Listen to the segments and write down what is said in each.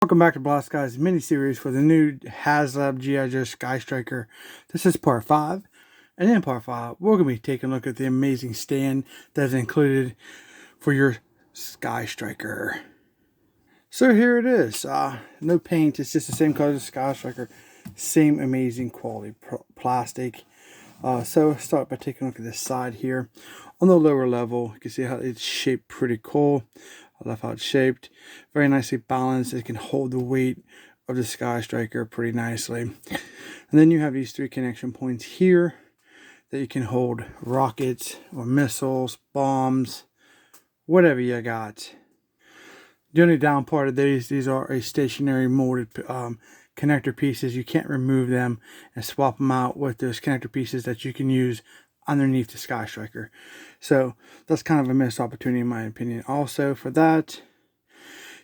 Welcome back to Blast Guys mini-series for the new Haslab G.I.JOE Sky Striker. This is part 5, and in part 5, we're going to be taking a look at the amazing stand that's included for your Sky Striker. So here it is. No paint, it's just the same color as the Sky Striker. Same amazing quality plastic. So let's start by taking a look at this side here. On the lower level, you can see how it's shaped pretty cool. I love how it's shaped. Very nicely balanced. It can hold the weight of the Sky Striker pretty nicely. And then you have these 3 connection points here that you can hold rockets or missiles, bombs, whatever you got. The only down part of these are a stationary molded connector pieces. You can't remove them and swap them out with those connector pieces that you can use underneath the Sky Striker. So that's kind of a missed opportunity in my opinion. Also for that,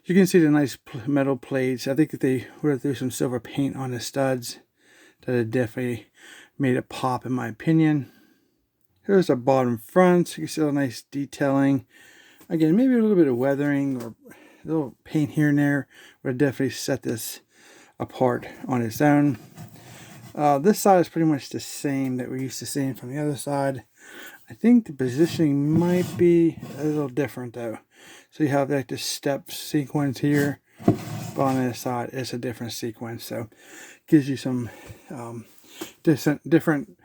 you can see the nice metal plates. I think that they would have threw some silver paint on the studs. That had definitely made it pop in my opinion. Here's the bottom front. You can see all the nice detailing. Again, maybe a little bit of weathering or a little paint here and there would definitely set this apart on its own. This side is pretty much the same that we're used to seeing from the other side. I think the positioning might be a little different though. So you have like the step sequence here, but on this side it's a different sequence. So it gives you some different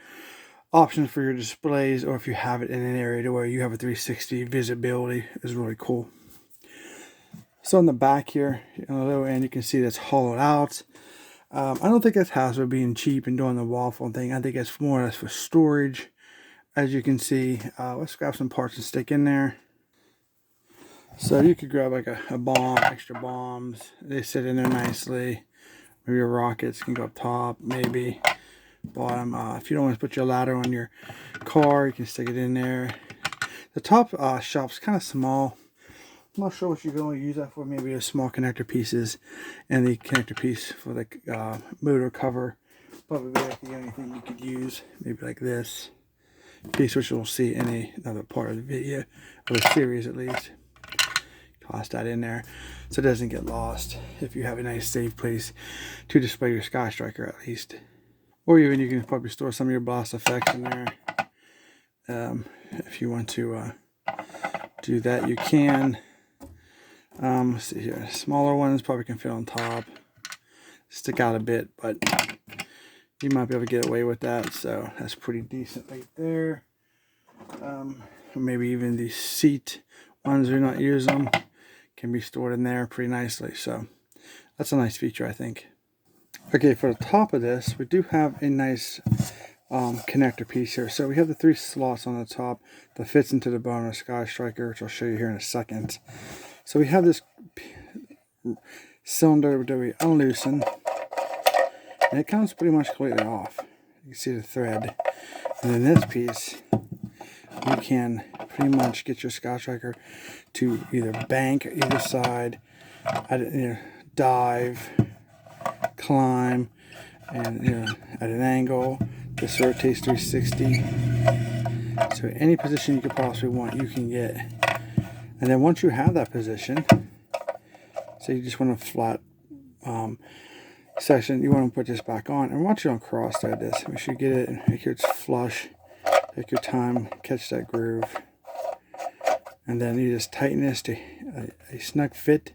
options for your displays, or if you have it in an area to where you have a 360 visibility is really cool. So on the back here, on the lower end, you can see that's hollowed out. I don't think that's Haslab being cheap and doing the waffle thing. I think it's more or less for storage. As you can see, let's grab some parts and stick in there. So you could grab like a bomb, extra bombs. They sit in there nicely. Maybe your rockets can go up top, maybe bottom. If you don't want to put your ladder on your car, you can stick it in there. The top shop's kind of small. I'm not sure what you're going to use that for. Maybe the small connector pieces and the connector piece for the motor cover. Probably like the only thing you could use. Maybe like this piece, which you'll see in another part of the video, or the series at least. Toss that in there so it doesn't get lost if you have a nice safe place to display your Sky Striker at least. Or even you can probably store some of your blast effects in there. If you want to do that, you can. Let's see here. Smaller ones probably can fit on top. Stick out a bit, but you might be able to get away with that. So that's pretty decent right there. Maybe even the seat ones you're not using can be stored in there pretty nicely. So that's a nice feature, I think. Okay, for the top of this, we do have a nice connector piece here. So we have the 3 slots on the top that fits into the bottom of the Sky Striker, which I'll show you here in a second. So we have this cylinder that we unloosen, and it comes pretty much completely off. You can see the thread. And then this piece, you can pretty much get your Sky Striker to either bank either side, dive, climb, and at an angle. This rotates 360. So any position you could possibly want, you can get. And then once you have that position, so you just want a flat section, you want to put this back on. And once you uncross thread this, make sure you get it, make sure it's flush. Take your time, catch that groove. And then you just tighten this to a snug fit.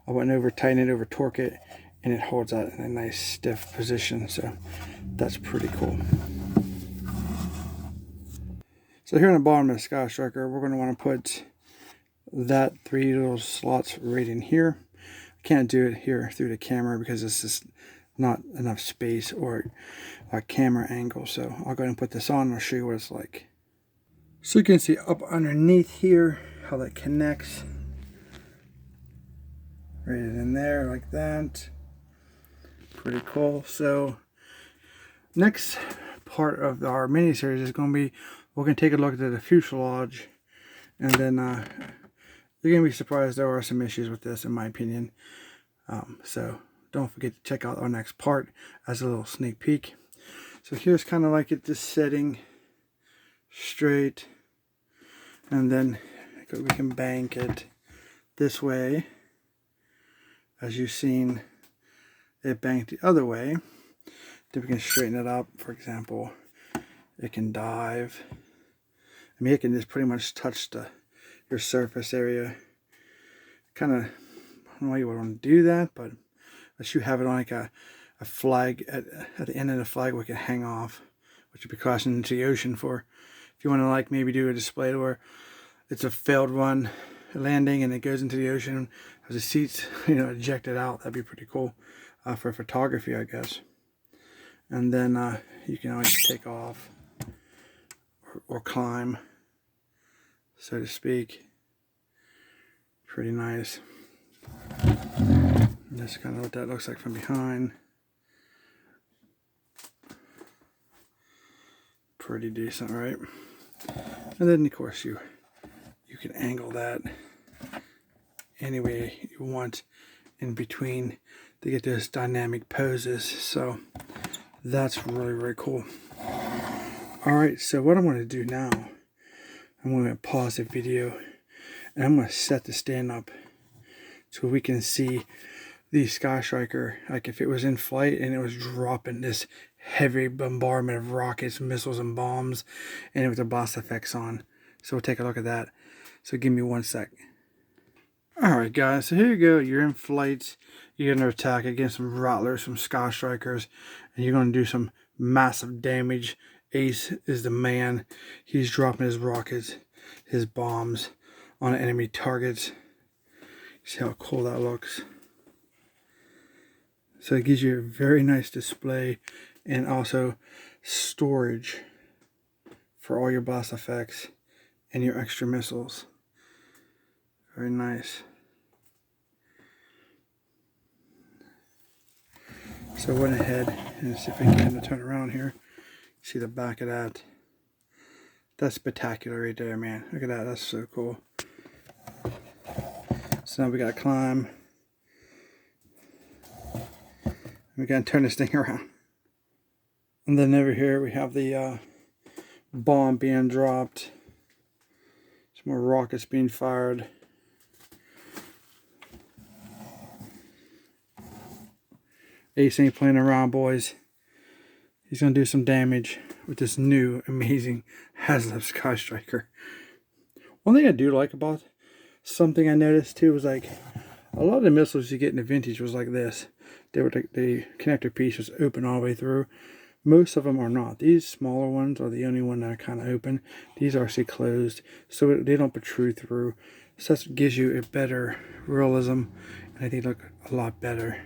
I went over, tighten it, over torque it, and it holds that in a nice stiff position. So that's pretty cool. So here on the bottom of the Sky Striker, we're going to want to put that 3 little slots right in here. I can't do it here through the camera because it's just not enough space or a camera angle. So I'll go ahead and put this on and I'll show you what it's like. So you can see up underneath here how that connects. Right in there like that. Pretty cool. So next part of our mini series is going to be, we're going to take a look at the fuselage, and then you're going to be surprised there are some issues with this in my opinion. So don't forget to check out our next part as a little sneak peek. So here's kind of like it just sitting straight, and then we can bank it this way as you've seen it banked the other way. Then we can straighten it up. For example, it can dive. I mean, it can just pretty much touch your surface area. Kind of, I don't know why you would want to do that, but unless you have it on like a flag at the end of the flag, we can hang off, which would be crossing into the ocean for. If you want to like maybe do a display where it's a failed run, landing, and it goes into the ocean, has the seats, ejected out. That'd be pretty cool for photography, I guess. And then you can always take off or climb, so to speak. Pretty nice. And that's kind of what that looks like from behind. Pretty decent, right? And then of course you can angle that any way you want in between to get those dynamic poses. So that's really, really cool. Alright, so what I'm going to do now, I'm going to pause the video and I'm going to set the stand up so we can see the Sky Striker, like if it was in flight and it was dropping this heavy bombardment of rockets, missiles, and bombs, and with the blast effects on. So we'll take a look at that. So give me 1 sec. Alright guys, so here you go. You're in flight. You're going to attack against some Rattlers, some Sky Strikers, and you're going to do some massive damage. Ace is the man. He's dropping his rockets, his bombs on enemy targets. See how cool that looks. So it gives you a very nice display and also storage for all your blast effects and your extra missiles. Very nice. So I went ahead and see if I can get him to turn around here. See the back of that. That's spectacular right there, man. Look at that. That's so cool. So now we gotta climb. We gotta turn this thing around. And then over here we have the bomb being dropped. Some more rockets being fired. Ace ain't playing around, boys. He's gonna do some damage with this new amazing Haslab Sky Striker. One thing I do like about something I noticed too was like a lot of the missiles you get in the vintage was like this. They were like the connector piece was open all the way through. Most of them are not. These smaller ones are the only one that are kind of open. These are actually closed, so they don't protrude through. So that gives you a better realism, and I think they look a lot better.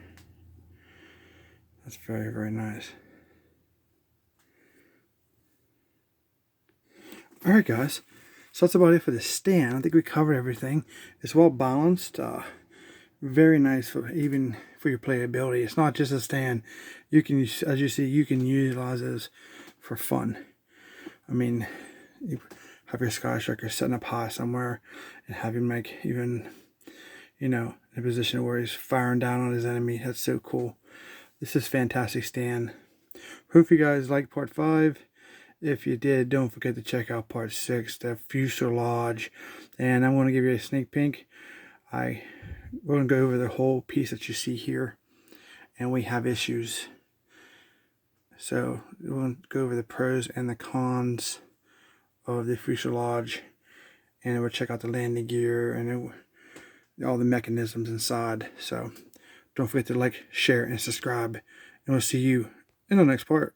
That's very, very nice. Alright guys, so that's about it for the stand. I think we covered everything. It's well balanced. Very nice for even for your playability. It's not just a stand. You can, as you see, you can utilize this for fun. I mean, you have your Sky Striker setting up high somewhere and have him like even, in a position where he's firing down on his enemy. That's so cool. This is fantastic stand. Hope you guys liked part 5. If you did, don't forget to check out part 6, the fuselage. And I'm going to give you a sneak peek. We're going to go over the whole piece that you see here. And we have issues. So we're going to go over the pros and the cons of the fuselage. And we'll check out the landing gear and all the mechanisms inside. So don't forget to like, share, and subscribe. And we'll see you in the next part.